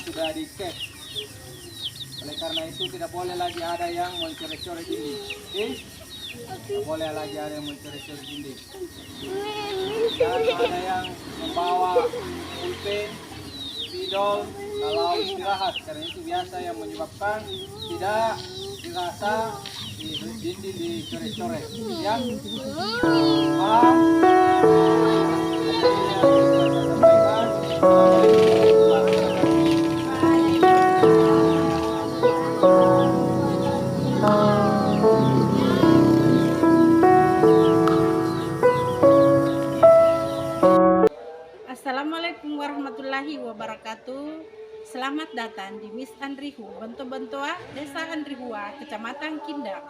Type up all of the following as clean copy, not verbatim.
sudah di cek. Oleh karena itu tidak boleh lagi ada yang mencoret-coret dinding. Oke? Tidak boleh lagi ada yang mencoret-coret dinding. Dan ada yang membawa pulpen, spidol kalau istirahat. Karena itu biasa yang menyebabkan tidak dirasa di dinding dicoret-coret. Ya? Paham? Assalamualaikum warahmatullahi wabarakatuh. Selamat datang di Miss Andrihu, Bentobentoa, Desa Andrihua, Kecamatan Kindang.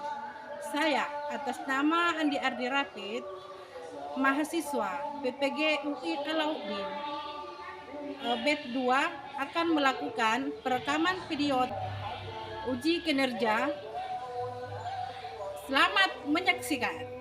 Saya atas nama Andi Ardi Rapid, mahasiswa PPG UI Alauddin BED 2 akan melakukan perekaman video uji kinerja. Selamat menyaksikan.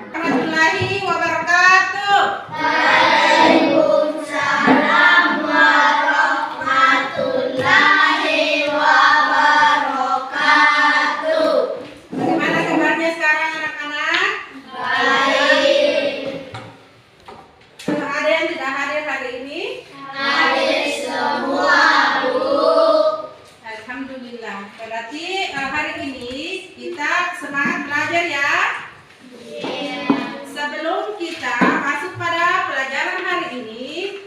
Warahmatullahi wabarakatuh. Waalaikumsalam warahmatullahi wabarakatuh. Bagaimana kabarnya sekarang anak-anak? Baik. Ada yang tidak hadir hari ini? Hadir semua, Bu. Alhamdulillah. Berarti hari ini kita semangat belajar ya. Sebelum kita masuk pada pelajaran hari ini,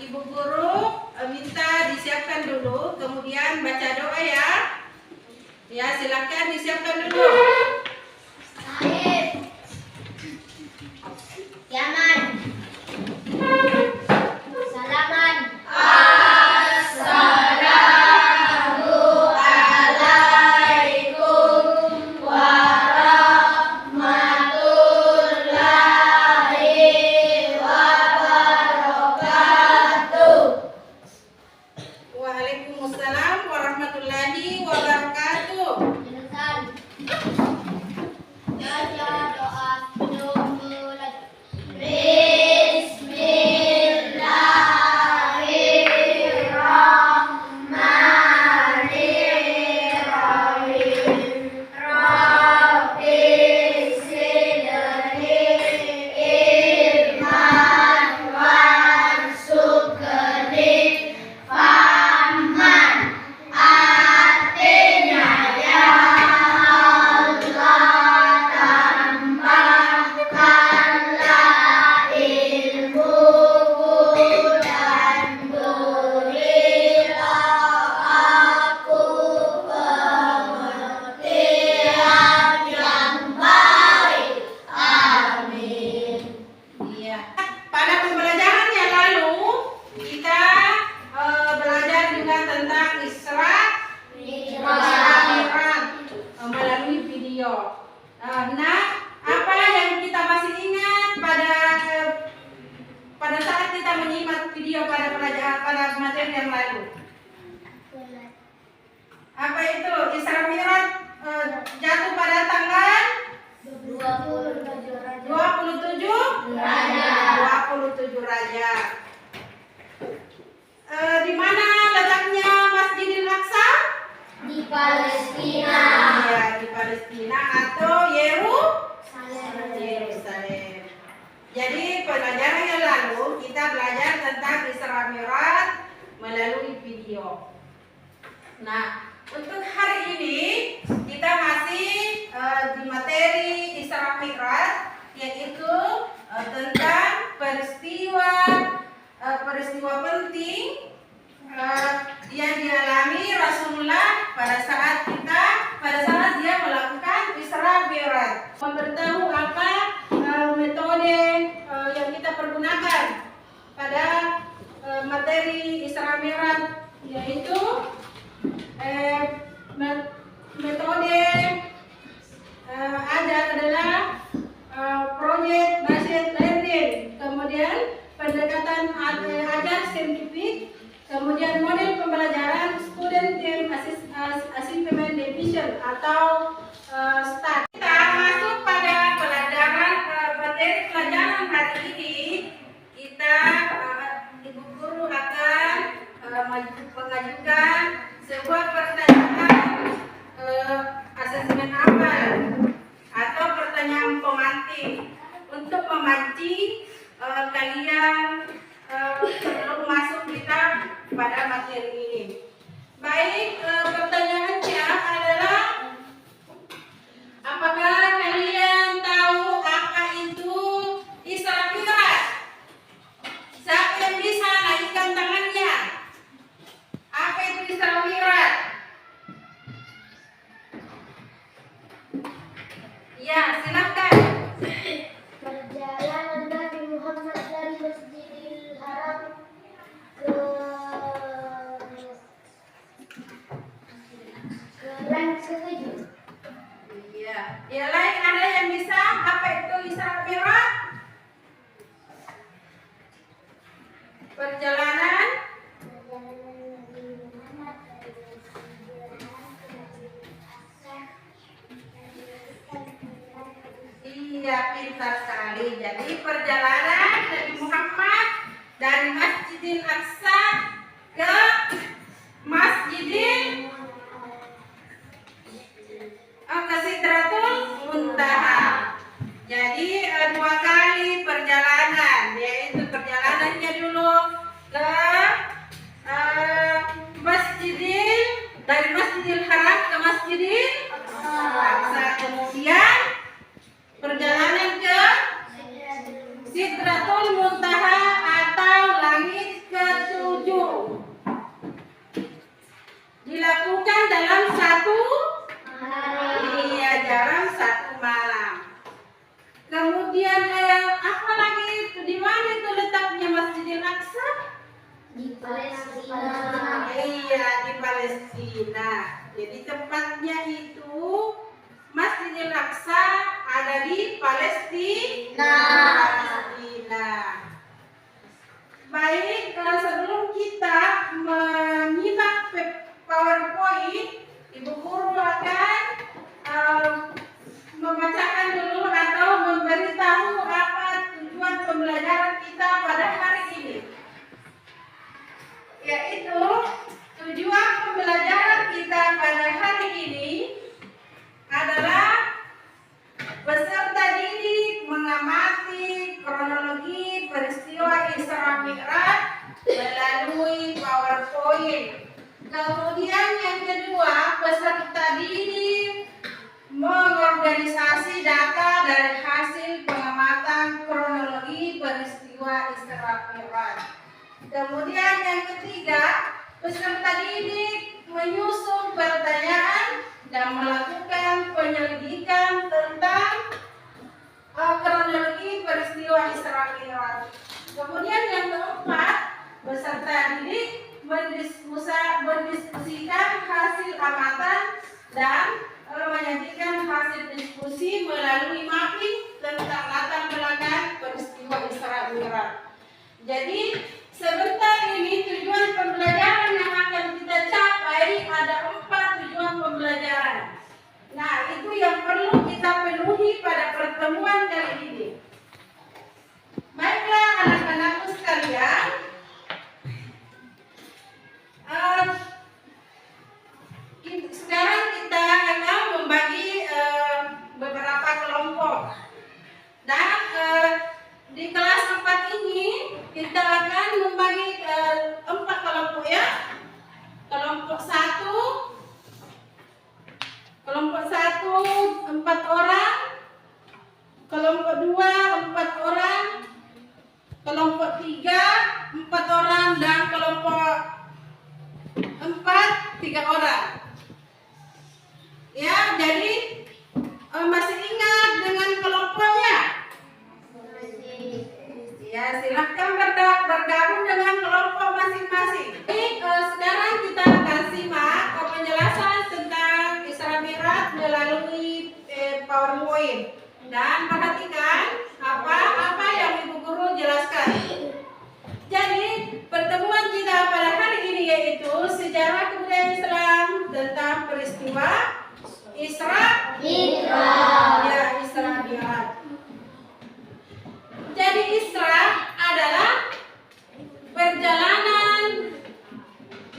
Ibu Guru minta disiapkan dulu, kemudian baca doa ya. Ya, silakan disiapkan dulu. Baik. Yaman. Salaman. Assalamualaikum warahmatullahi wabarakatuh. Waalaikumsalam warahmatullahi wabarakatuh. Silakan. Baca doa sebelum mulai. Bismillahirrahmanirrahim. Rabbi zidni ilman warzuqni fahman. Artinya ya Allah, tambahkanlah ilmuku dan berilah aku pengertian yang baik. Amin. Iya. Pada pembelajaran yang lalu kita belajar juga tentang Isra Mi'raj melalui video. Nah, apa yang kita masih ingat pada saat kita menyimak video pada pelajaran pada materi yang lalu? Apa itu? Isra Mi'raj jatuh pada tanggal 27 Raja. Di mana letaknya Masjidil Aqsa? Di Palestina. Ya, di Palestina atau Yerusalem. Jadi pelajaran yang lalu kita belajar tentang Isra Mi'raj melalui video. Nah, untuk hari ini kita masih di materi Isra Mi'raj, yaitu tentang peristiwa penting yang dialami Rasulullah pada saat dia melakukan Isra Mi'raj. Memberitahu apa metode yang kita ada adalah proyek based learning, kemudian pendekatan ajar saintifik, kemudian model pembelajaran student team assignment division atau STAD. Kita masuk pada pelajaran materi pelajaran hari ini. Kita ibu guru akan mengajukan sebuah pertanyaan asesmen awal atau pertanyaan pemantik untuk memancing kalian sebelum masuk kita pada materi ini. Baik, pertanyaannya adalah apakah kalian tahu apa itu Isra Mi'raj? Siapa yang bisa naikkan tangannya? Apa itu Isra Mi'raj? Ya, silakan. Perjalanan Nabi Muhammad dari Masjidil Haram ke langit ketujuh. Iya. Ya, lain ada yang bisa apa itu Isra Mi'raj? Perjalanan Nabi Muhammad dari Masjidil Haram ke Masjidil Aqsa. Iya, pintar sekali. Jadi perjalanan Nabi Muhammad dari Masjidil Aqsa ke Masjidil ke Sidratul Muntaha. Jadi dua kali perjalanan, yaitu perjalanannya dulu ke dari Masjidil Haram ke Masjidil Aqsa, kemudian perjalanan ke Sidratul Muntaha atau langit ketujuh, dilakukan dalam satu dalam satu malam. Kemudian apa lagi itu, di mana itu letaknya Masjidil Aqsa? Di Palestina. Iya, di Palestina. Jadi tempatnya itu Masjidil Aqsa ada di Palestina. Baik, sebelum kita menyimak PowerPoint, Ibu Guru akan membacakan dulu atau memberitahu apa tujuan pembelajaran kita pada hari ini. Yaitu tujuan pembelajaran kita pada hari ini adalah peserta didik mengamati kronologi peristiwa Isra Mi'raj melalui PowerPoint. Kemudian yang kedua, peserta didik mengorganisasi data dari hasil pengamatan kronologi peristiwa Isra Mi'raj. Kemudian yang ketiga, peserta didik menyusun pertanyaan dan melakukan penyelidikan tentang kronologi peristiwa Isra Mi'raj. Kemudian yang keempat, peserta didik mendiskusikan hasil amatan dan menyajikan hasil diskusi melalui mapping tentang latar belakang peristiwa Isra Mi'raj. Jadi sebentar ini tujuan pembelajaran yang akan kita capai ada 4 tujuan pembelajaran. Nah, itu yang perlu kita penuhi pada pertemuan kali ini. Baiklah anak-anakku sekalian, sekarang kita akan membagi beberapa kelompok. Dan di kelas 4 ini kita akan membagi 4 kelompok ya. Kelompok 1 4 orang, kelompok 2 4 orang, kelompok 3 4 orang, dan kelompok 4 3 orang. Ya, jadi masih ingat dengan kelompoknya? Ya, silahkan bergabung dengan kelompok masing-masing. Baik, sekarang kita akan simak penjelasan tentang Isra Mi'raj melalui PowerPoint. PowerPoint. Dan perhatikan apa yang Ibu Guru jelaskan. Jadi pertemuan kita pada hari ini yaitu sejarah kebudayaan Islam tentang peristiwa Isra Mi'raj. Jadi Isra adalah perjalanan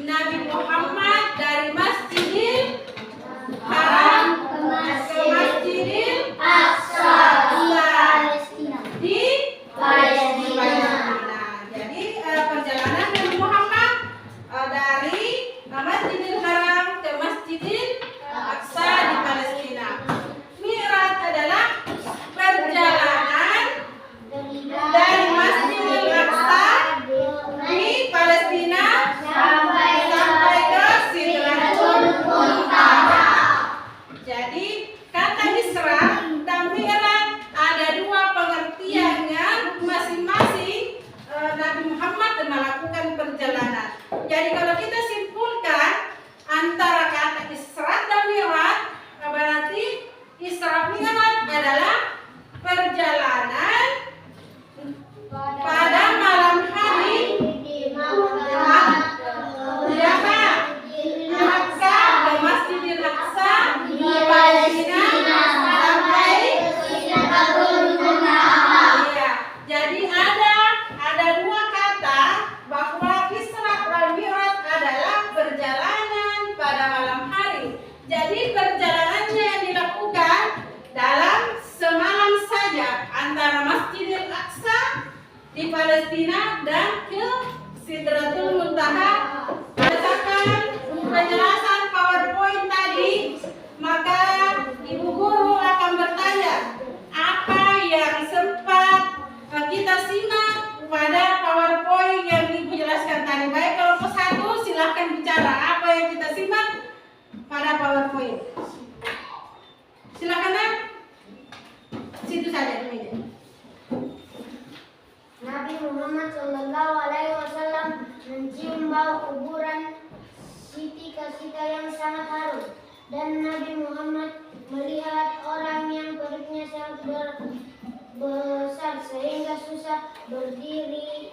Nabi Muhammad dari Masjidil Haram ke Masjidil Aqsa di Palestina. Jadi perjalanan Nabi Muhammad dari Masjidil Haram ke Masjidil Aqsa di Palestina. Mi'raj adalah perjalanan dari Masjidil Aqsa di Palestina sampai ke Sidratul Muntaha. Jadi kata Isra dan Mi'raj ada dua pengertian yang masing-masing Nabi Muhammad melakukan perjalanan. Jadi kalau kita simpulkan antara kata Isra dan Mi'raj, berarti Isra Mi'raj adalah perjalanan pada malam hari Aqsa ke Masjidil Aqsa di Palestina sampai iya. Jadi ada dua kata bahwa Isra dan Mi'raj adalah perjalanan pada malam hari. Jadi perjalanannya yang dilakukan dalam semalam saja antara Masjidil Aqsa di Palestina dan ke Sidratul Muntaha. Berdasarkan penjelasan PowerPoint tadi, maka Ibu Guru akan bertanya apa yang sempat kita simak pada PowerPoint yang Ibu jelaskan tadi. Baik, kelompok 1 silahkan bicara apa yang kita simak pada PowerPoint. Silakan, Nak. Situ saja di meja. Nabi Muhammad SAW mencium bau kuburan Siti Khadijah yang sangat harum, dan Nabi Muhammad melihat orang yang perutnya sangat besar sehingga susah berdiri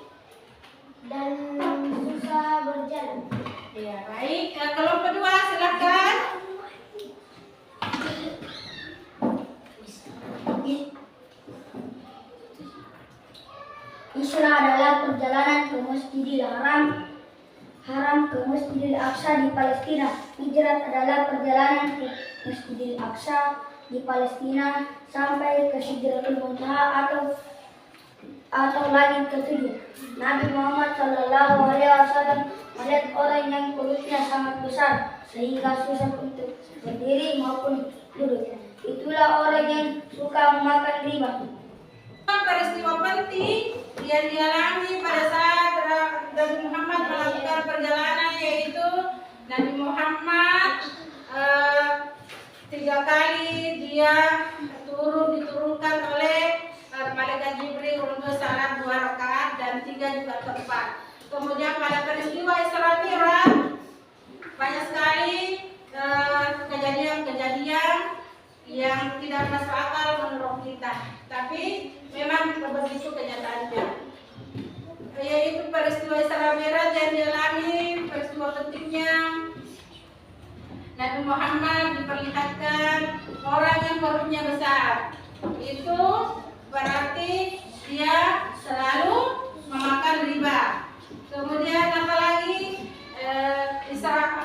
dan susah berjalan. Ya, baik. Kelompok 2 silakan. Isra adalah perjalanan ke Masjidil Haram ke Masjidil Aqsa di Palestina. Hijrat adalah perjalanan ke Masjidil Aqsa di Palestina sampai ke Sidratul Muntaha atau langit ketujuh. Nabi Muhammad SAW melihat orang yang perutnya sangat besar sehingga susah untuk berdiri maupun duduk. Itulah orang yang suka memakan riba. Peristiwa penting yang dialami pada saat Nabi Muhammad melakukan perjalanan yaitu Nabi Muhammad 3 kali dia diturunkan oleh malaikat Jibril untuk salat 2 rakaat dan 3 juga tepat. Kemudian pada peristiwa Isra Mi'raj banyak sekali kejadian-kejadian yang tidak masuk akal menurut kita, tapi memang begitu kenyataannya. Yaitu peristiwa Isra Mi'raj yang dialami, peristiwa pentingnya Nabi Muhammad diperlihatkan orang yang perutnya besar. Itu berarti dia selalu memakan riba. Kemudian apalagi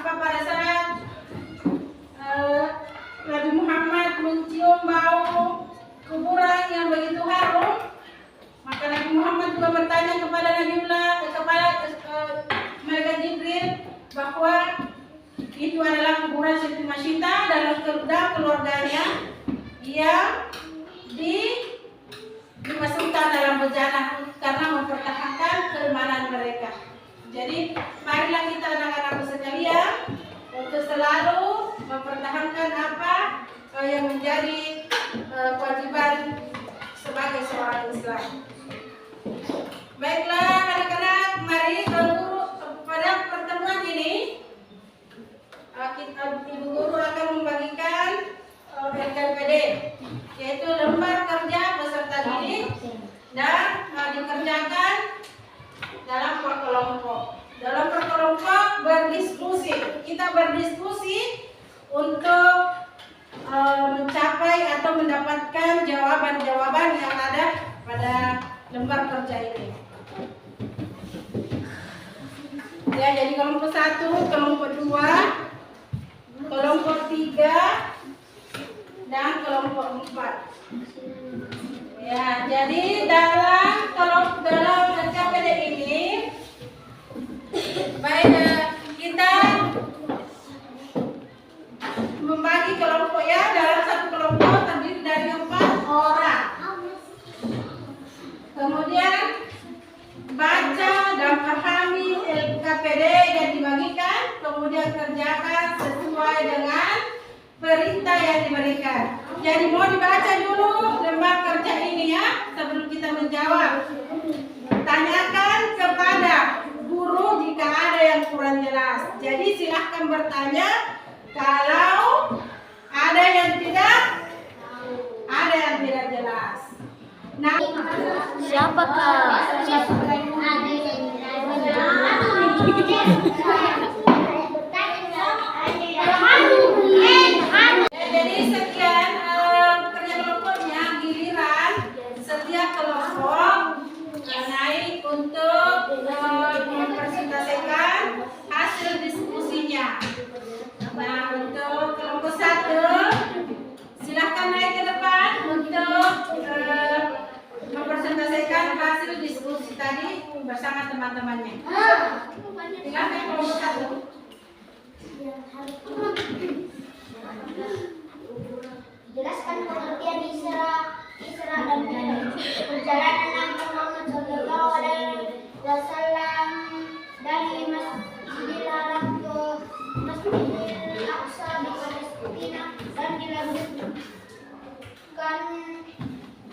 pada saat Nabi Muhammad mencium bau kuburan yang begitu harum, maka Nabi Muhammad juga bertanya kepada malaikat Jibril bahwa itu adalah kuburan Siti Masyita dan keluarganya yang dimasukkan dalam bejana karena mempertahankan keimanan mereka. Jadi marilah kita anak-anakku sekalian untuk selalu mempertahankan apa yang menjadi kewajiban sebagai seorang Islam. Baiklah anak-anak, mari pada pertemuan ini Ibu Guru akan membagikan LKPD. atau mendapatkan jawaban-jawaban yang ada pada lembar kerja ini. Ya, jadi kelompok 1, kelompok 2, kelompok 3, dan kelompok 4. Ya, jadi dalam KPD ini kita membagi kelompok ya, dalam satu kelompok terdiri dari 4 orang. Kemudian baca dan pahami LKPD yang dibagikan, kemudian kerjakan sesuai dengan perintah yang diberikan. Jadi mau dibaca dulu lembar kerja ini ya, sebelum kita menjawab. Tanyakan kepada guru jika ada yang kurang jelas. Jadi silahkan bertanya kalau ada yang tidak jelas. Nah, Siapakah? jadi sekian kerja kelompoknya, giliran setiap kelompok naik untuk mempresentasikan hasil diskusinya. Nah, untuk kelompok 1 silahkan naik ke depan untuk mempresentasikan hasil diskusi tadi bersama teman-temannya. Silahkan kelompok 1. Jelaskan pengertian Isra dan Mi'raj. Perjalanan Nabi Muhammad Sallallahu Alaihi Wasallam dari Masjidil Haram ke Masjidil Aqsa di Palestina dan dilanjutkan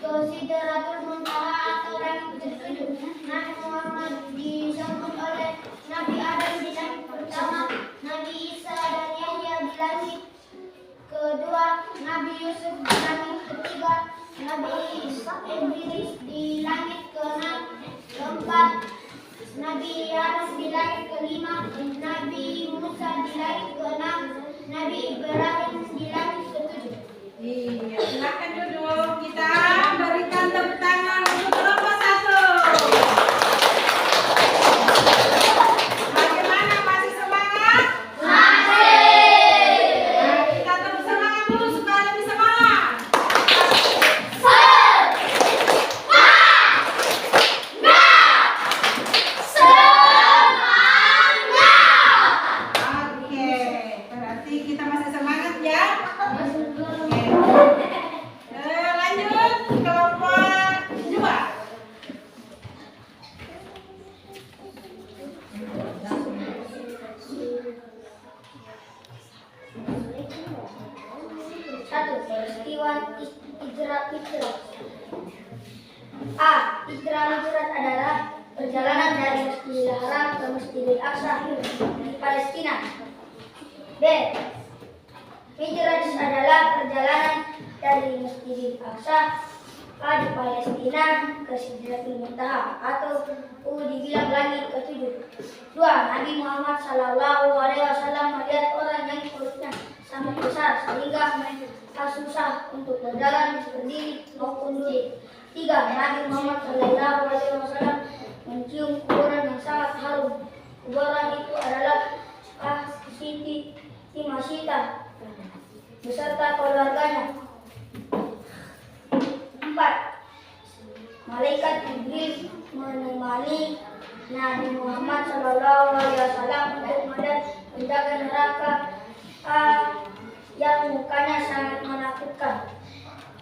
ke Sidratul Muntaha atau langit ketujuh. Nabi Muhammad disambut oleh Nabi Adam di langit pertama, Nabi Isa dan Yahya di langit kedua, Nabi Yusuf di langit ketiga, Nabi Idris di langit ke-6, keempat, Nabi Harun di langit ke-5, Nabi Musa di langit ke-6, Nabi Ibrahim di langit ke-7. Iya, silakan duduk. Kita berikan tepuk tangan untuk kelompok 1. Bagaimana, masih semangat? Nah, kita tepuk semangat dulu supaya lebih semangat. Oke, berarti kita masih semangat ya. Lanjut kelompok 2. Satu, peristiwa Hijrah. A. Hijrah adalah perjalanan dari Masjidil Haram ke Masjidil Aqsa di Palestina. B. Hijrah adalah perjalanan dari Masjidil Aqsa di Palestina ke Sidratul Muntaha atau dibilang langit ke-7. 2. Nabi Muhammad Sallallahu Alaihi Wasallam melihat orang yang perutnya sangat besar sehingga susah untuk berjalan, berdiri maupun duduk. 3. Nabi Muhammad Sallallahu Alaihi Wasallam mencium kuburan yang sangat harum. Kuburan itu adalah Siti Masita beserta keluarganya. 4. Malaikat Jibril menemani Nabi Muhammad Sallallahu Alaihi Wasallam untuk menjaga neraka yang mukanya sangat menakutkan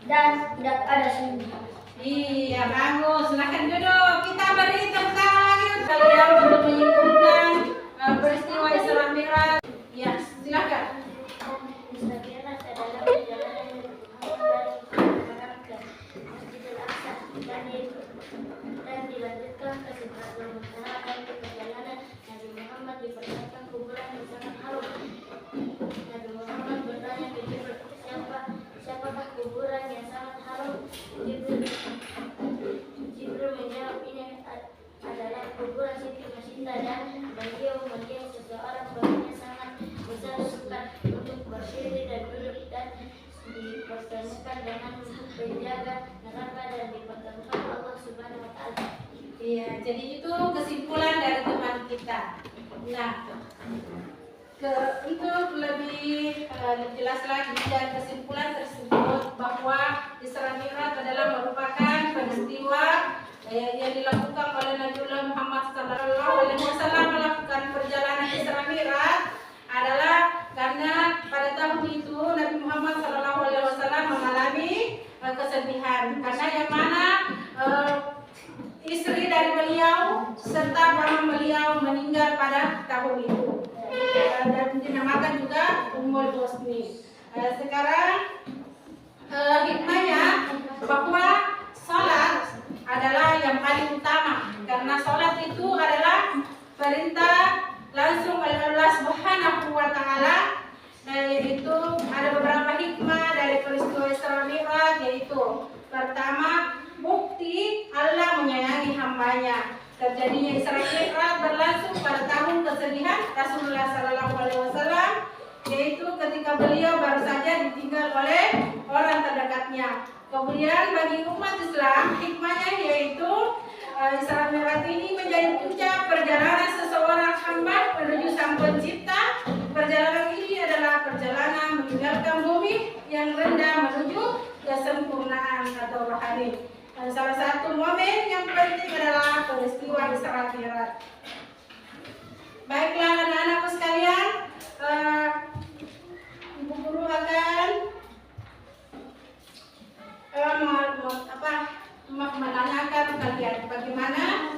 dan tidak ada senyum. Iya, bagus. Silakan duduk. Kita beri tepuk tangan lagi untuk kalian untuk menyimpulkan peristiwa Isra Mi'raj. Ya, silakan. Isra Mi'raj adalah perjalanan dari ke Masjidil Aqsa dan dilanjutkan ke Sidratul Muntaha dan di perjalanan Nabi Muhammad diperlihatkan kuburan yang sangat harum. Nabi Muhammad bertanya ke Jibril, siapakah kuburan yang sangat harum? Jibril menjawab, ini adalah kuburan Siti Masita dan beliau melihat seseorang badannya sangat besar dengan menjaga neraka dan dipertemukan Allah Subhanahu wa taala. Iya, jadi itu kesimpulan dari teman kita. Nah, itu lebih jelas lagi dan kesimpulan tersebut bahwa Isra Mi'raj adalah merupakan peristiwa yang dilakukan oleh Nabiullah Muhammad SAW melakukan perjalanan Isra Mi'raj adalah karena pada tahun itu Nabi Muhammad SAW mengalami kesedihan karena yang mana istri dari beliau serta paman beliau meninggal pada tahun itu dan dinamakan juga Ummul Husni. Sekarang hikmahnya bahwa salat adalah yang paling utama karena salat itu adalah perintah langsung oleh Allah Subhanahu wa taala. Yaitu ada beberapa hikmah dari peristiwa Isra Mi'raj, yaitu pertama, bukti Allah menyayangi hambanya. Terjadinya Isra Mi'raj berlangsung pada tahun kesedihan Rasulullah SAW, yaitu ketika beliau baru saja ditinggal oleh orang terdekatnya. Kemudian bagi umat Islam, hikmahnya yaitu Isra Mi'raj ini menjadi puncak perjalanan seseorang hamba menuju Sang Pencipta. Perjalanan ini adalah perjalanan meninggalkan bumi yang rendah menuju kesempurnaan atau rohani. Salah satu momen yang penting adalah peristiwa Isra Mi'raj. Baiklah anak-anakku sekalian, Ibu Guru akan menanyakan kalian bagaimana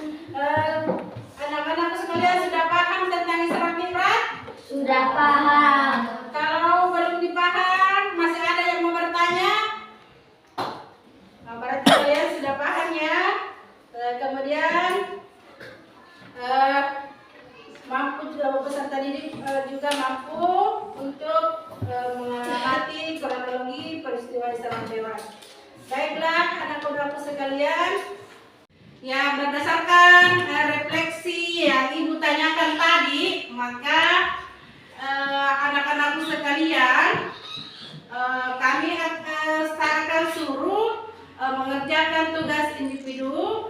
anak-anakku sekalian sudah paham tentang Isra Mi'raj? Sudah paham. Kalau belum dipaham, masih ada yang mau bertanya? Berarti kalian sudah paham ya. Kemudian mampu juga peserta didik juga mampu untuk mengamati kronologi peristiwa Isra Mi'raj. Baiklah anak-anakku sekalian, ya berdasarkan refleksi yang Ibu tanyakan tadi, maka anak-anakku sekalian, kami akan suruh mengerjakan tugas individu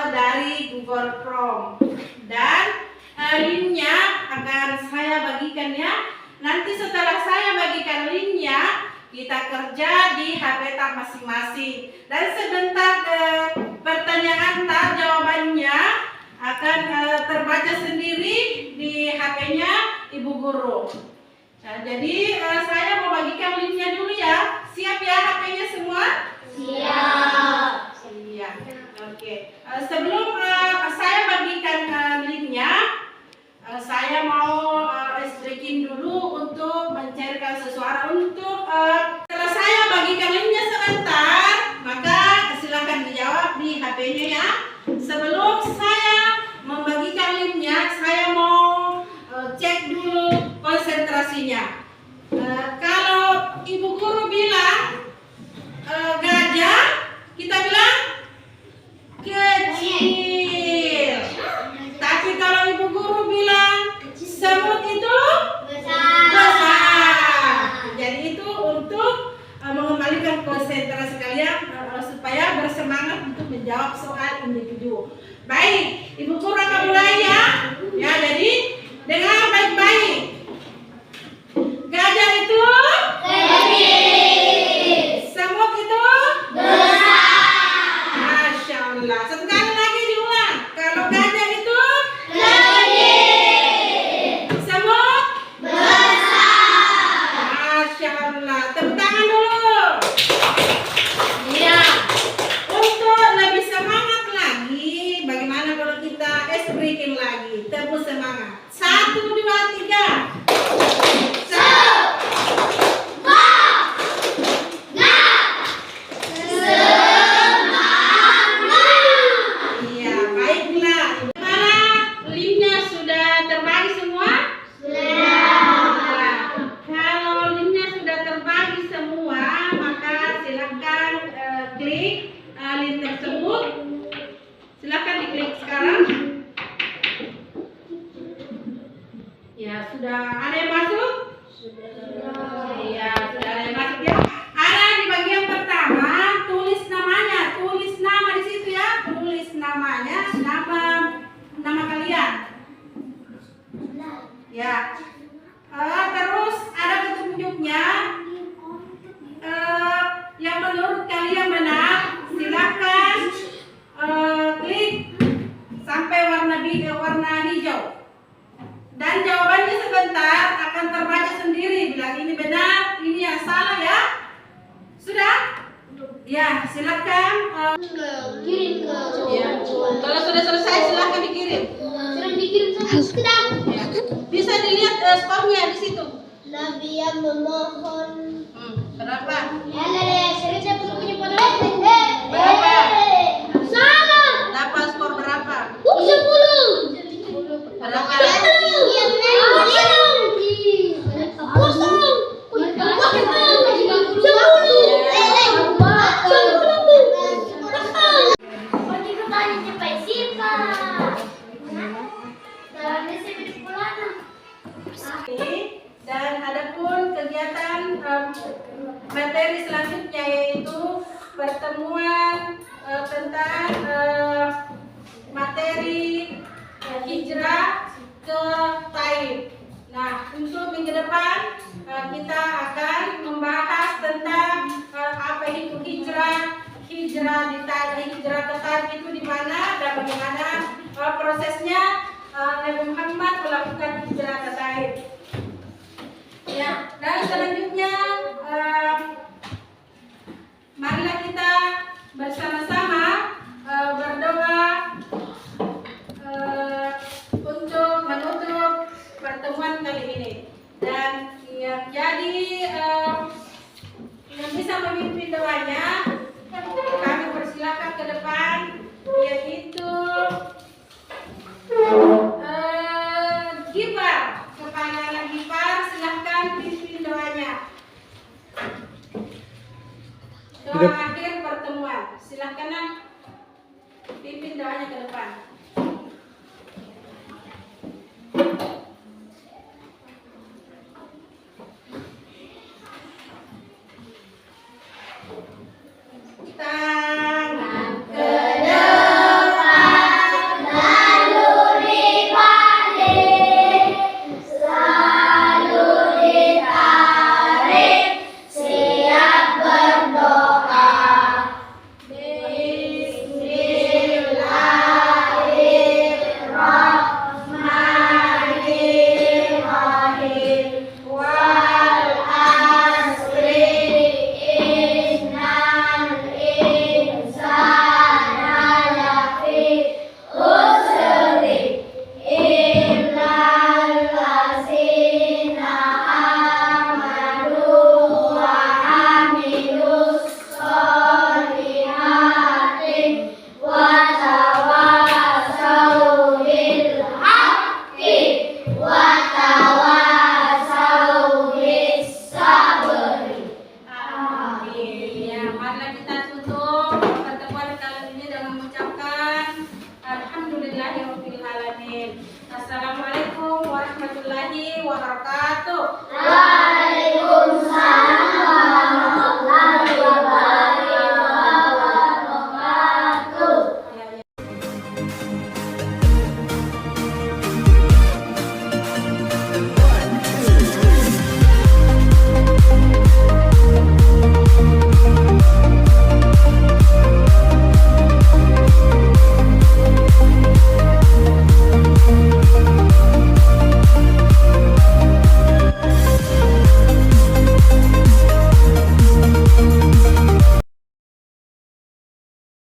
dari Google Chrome dan linknya akan saya bagikan ya. Nanti setelah saya bagikan linknya, kita kerja di HP tab masing-masing dan sebentar pertanyaan tab jawabannya akan terbaca sendiri di HP-nya Ibu Guru. Nah, jadi saya mau bagikan linknya dulu ya. Siap ya HP-nya semua? Siap. Siap. Oke. Sebelum saya bagikan linknya, saya mau breaking dulu untuk mencairkan sesuatu. Untuk setelah saya bagikan linknya sebentar, maka silakan dijawab di HP-nya ya. Sebelum saya membagikan linknya, saya mau cek dulu konsentrasinya. Kalau Ibu Guru bilang gajah, kita bilang kecil. Tapi kalau Ibu Guru bilang semut itu besar. Jadi itu untuk mengembalikan konsentrasi kalian supaya bersemangat untuk menjawab soal individu. Baik, Ibu Guru akan mulai ya. Ya, jadi dengar baik-baik. Gajah itu kecil. Semut itu besar. Masya Allah. Sekali lagi diulang. Kalau gajah itu kecil. Semut besar. Masya Allah. Tepuk tangan dulu. Iya. Untuk lebih semangat lagi, bagaimana kalau kita breaking lagi? Tepuk semangat. 1, 2, 3. Iya, baiklah. Mana linknya sudah terbagi semua? Sudah. Kalau linknya sudah terbagi semua, maka silakan klik link tersebut. Silakan diklik sekarang. Ya, sudah ada yang masuk? Sudah. Iya, sudah ada yang masuk ya. Ada di bagian Ya, silakan. Kirim ke Ya. Kalau sudah selesai silakan dikirim. Sudah dikirim sama sudah. Ya. Bisa dilihat skornya di situ. Nabi yang memohon. Berapa? Saya punya pada Berapa? Sama. 8 skor berapa? 10. Berapa? Dan adapun kegiatan materi selanjutnya yaitu pertemuan tentang materi hijrah ke Taif. Nah, untuk minggu depan kita akan membahas tentang apa itu hijrah di Taif, hijrah ke Taif itu di mana dan bagaimana prosesnya Nabi Muhammad melakukan hijrah ke Taif. Ya, dan selanjutnya marilah kita bersama-sama berdoa untuk menutup pertemuan kali ini. Dan yang jadi yang bisa memimpin doanya kami persilakan ke depan, yaitu Gipar, kepala anak Gipar, silahkan pimpin doanya. Doa akhir pertemuan, silahkan pimpin doanya ke depan. Tangan ke depan, Lalu dibalik, lalu ditarik, siap berdoa. Bismillahirrahmanirrahim. Wal asri innal insana lafi khusri illal ladzina amanu wa amilus solihati wa tawassaw bil haqqi wa tawassaw bis sabri. Amin. Ya, marilah kita tutup pertemuan kali ini dengan mengucapkan Alhamdulillahirabbil alamin. Assalamualaikum warahmatullahi wabarakatuh.